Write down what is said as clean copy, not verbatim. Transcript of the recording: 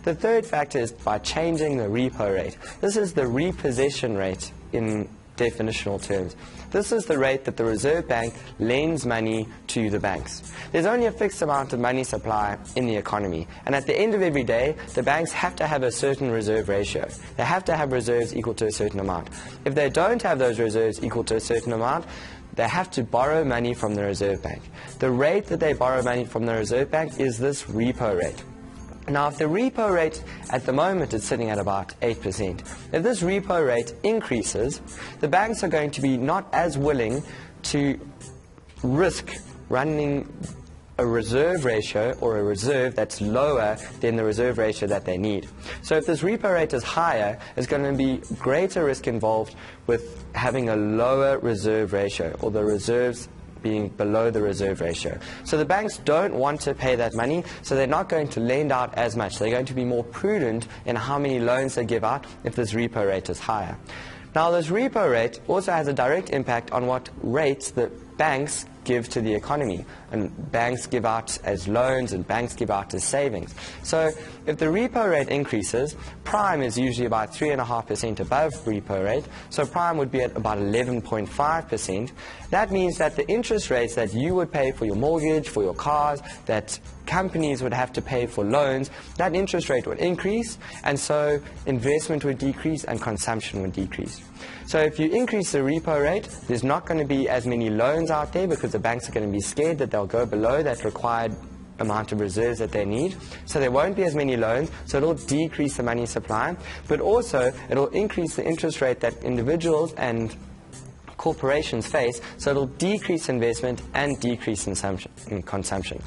The third factor is by changing the repo rate. This is the repossession rate in definitional terms. This is the rate that the Reserve Bank lends money to the banks. There's only a fixed amount of money supply in the economy, and at the end of every day, the banks have to have a certain reserve ratio. They have to have reserves equal to a certain amount. If they don't have those reserves equal to a certain amount, they have to borrow money from the Reserve Bank. The rate that they borrow money from the Reserve Bank is this repo rate. Now, if the repo rate at the moment is sitting at about 8%, if this repo rate increases, the banks are going to be not as willing to risk running a reserve ratio or a reserve that's lower than the reserve ratio that they need. So if this repo rate is higher, there's going to be greater risk involved with having a lower reserve ratio, or the reserves being below the reserve ratio. So the banks don't want to pay that money, so they're not going to lend out as much. They're going to be more prudent in how many loans they give out if this repo rate is higher. Now, this repo rate also has a direct impact on what rates the banks give to the economy, and banks give out as loans and banks give out as savings. So if the repo rate increases, prime is usually about 3.5% above repo rate, so prime would be at about 11.5%. That means that the interest rates that you would pay for your mortgage, for your cars, that companies would have to pay for loans, that interest rate would increase, and so investment would decrease and consumption would decrease. So if you increase the repo rate, there's not going to be as many loans out there because the banks are going to be scared that they'll go below that required amount of reserves that they need. So there won't be as many loans, so it'll decrease the money supply, but also it'll increase the interest rate that individuals and corporations face, so it'll decrease investment and decrease consumption.